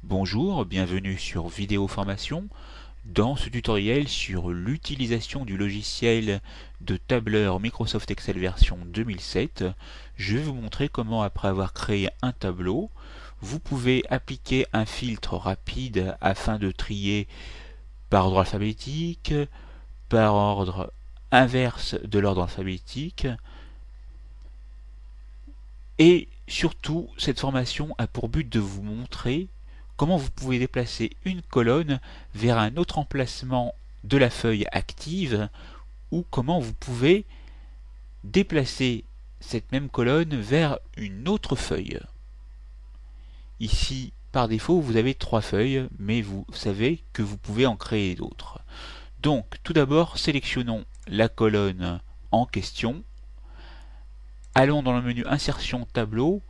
Bonjour, bienvenue sur Vidéo Formation. Dans ce tutoriel sur l'utilisation du logiciel de tableur Microsoft Excel version 2007, je vais vous montrer comment, après avoir créé un tableau, vous pouvez appliquer un filtre rapide afin de trier par ordre alphabétique, par ordre inverse de l'ordre alphabétique, et surtout, cette formation a pour but de vous montrer comment vous pouvez déplacer une colonne vers un autre emplacement de la feuille active ou comment vous pouvez déplacer cette même colonne vers une autre feuille. Ici, par défaut, vous avez 3 feuilles, mais vous savez que vous pouvez en créer d'autres. Donc, tout d'abord, sélectionnons la colonne en question. Allons dans le menu Insertion Tableau.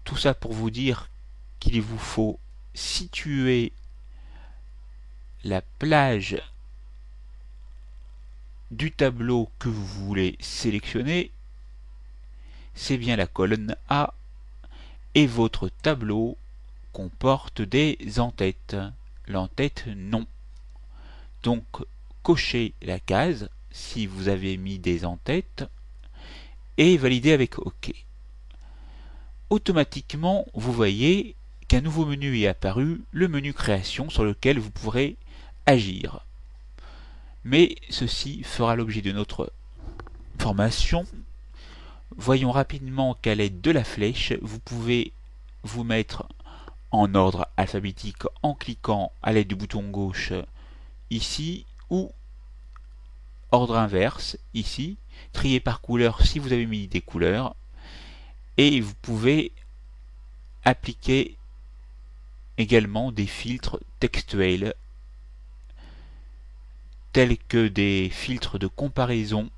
Tout ça pour vous dire qu'il vous faut situer la plage du tableau que vous voulez sélectionner. C'est bien la colonne A et votre tableau comporte des en-têtes. L'en-tête non. Donc cochez la case si vous avez mis des en-têtes et validez avec OK. Automatiquement, vous voyez qu'un nouveau menu est apparu, le menu création sur lequel vous pourrez agir. Mais ceci fera l'objet de notre formation. Voyons rapidement qu'à l'aide de la flèche, vous pouvez vous mettre en ordre alphabétique en cliquant à l'aide du bouton gauche ici ou ordre inverse ici, trier par couleur si vous avez mis des couleurs, et vous pouvez appliquer également des filtres textuels tels que des filtres de comparaison.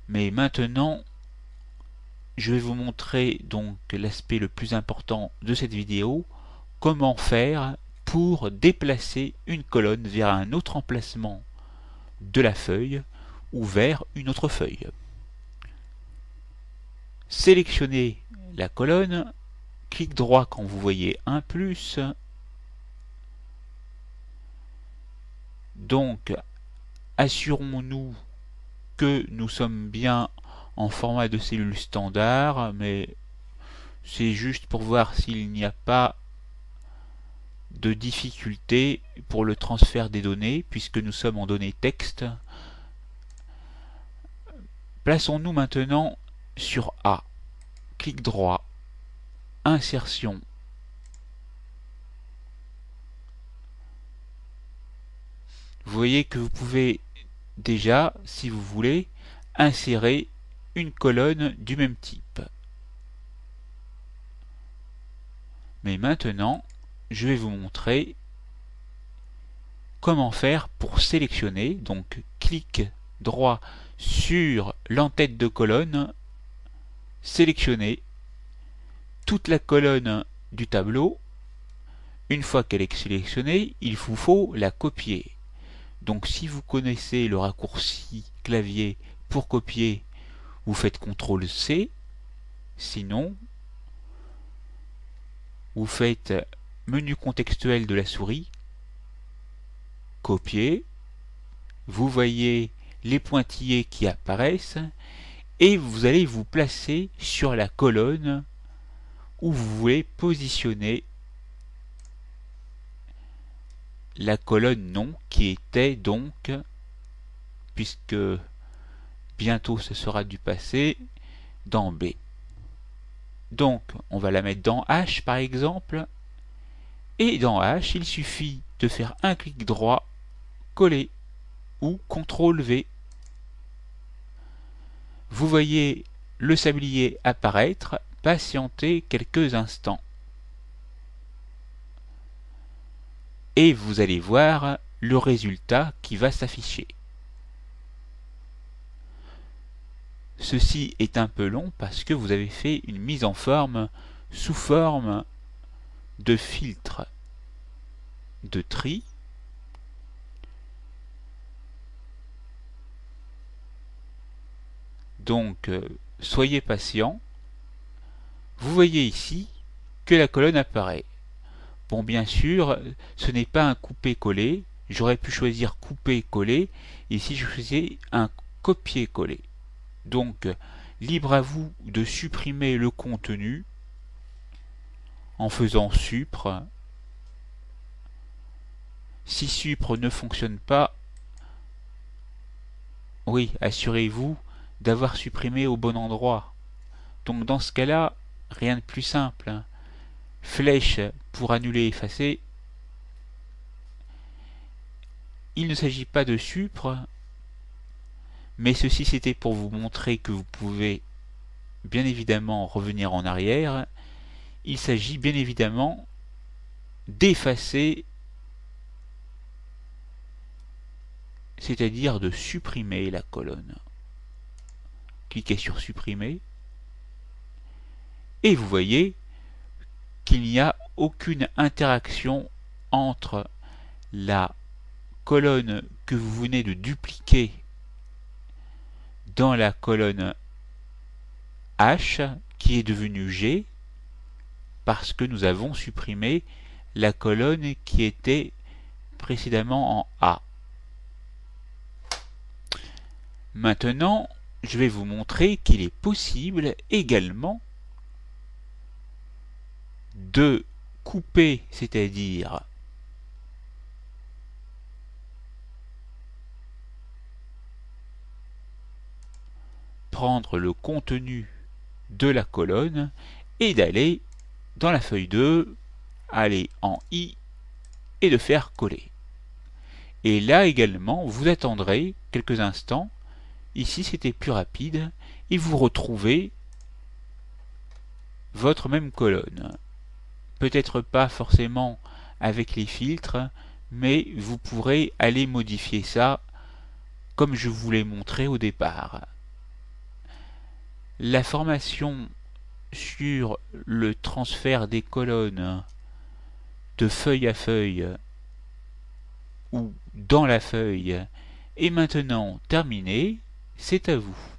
Mais maintenant, je vais vous montrer donc l'aspect le plus important de cette vidéo, comment faire pour déplacer une colonne vers un autre emplacement de la feuille ou vers une autre feuille. Sélectionnez la colonne, clic droit quand vous voyez un plus. Donc, assurons-nous que nous sommes bien en format de cellule standard, mais c'est juste pour voir s'il n'y a pas de difficulté pour le transfert des données, puisque nous sommes en données texte. Plaçons-nous maintenant sur A. Clic droit, insertion. Vous voyez que vous pouvez déjà, si vous voulez, insérer une colonne du même type. Mais maintenant, je vais vous montrer comment faire pour sélectionner. Donc, clic droit sur l'en-tête de colonne, sélectionner toute la colonne du tableau. Une fois qu'elle est sélectionnée, il vous faut la copier. Donc si vous connaissez le raccourci clavier pour copier, vous faites CTRL-C. Sinon, vous faites menu contextuel de la souris, copier. Vous voyez les pointillés qui apparaissent et vous allez vous placer sur la colonne où vous voulez positionner la colonne non qui était donc, puisque bientôt ce sera du passé, dans B. Donc on va la mettre dans H par exemple, et dans H il suffit de faire un clic droit, coller ou CTRL-V. Vous voyez le sablier apparaître, patientez quelques instants. Et vous allez voir le résultat qui va s'afficher. Ceci est un peu long parce que vous avez fait une mise en forme sous forme de filtre de tri. Donc soyez patient. Vous voyez ici que la colonne apparaît. Bon, bien sûr, ce n'est pas un coupé-coller. J'aurais pu choisir couper-coller. Ici, je choisis un copier-coller. Donc, libre à vous de supprimer le contenu en faisant supr. Si supr ne fonctionne pas, oui, assurez-vous d'avoir supprimé au bon endroit. Donc dans ce cas-là, rien de plus simple. Flèche pour annuler, effacer. Il ne s'agit pas de supr, mais ceci c'était pour vous montrer que vous pouvez bien évidemment revenir en arrière. Il s'agit bien évidemment d'effacer, c'est-à-dire de supprimer la colonne. Cliquez sur supprimer et vous voyez qu'il n'y a aucune interaction entre la colonne que vous venez de dupliquer dans la colonne H qui est devenue G parce que nous avons supprimé la colonne qui était précédemment en A. Maintenant, je vais vous montrer qu'il est possible également de couper, c'est-à-dire prendre le contenu de la colonne et d'aller dans la feuille 2, aller en I et de faire coller. Et là également, vous attendrez quelques instants. Ici, c'était plus rapide et vous retrouvez votre même colonne. Peut-être pas forcément avec les filtres, mais vous pourrez aller modifier ça comme je vous l'ai montré au départ. La formation sur le transfert des colonnes de feuille à feuille ou dans la feuille est maintenant terminée. C'est à vous.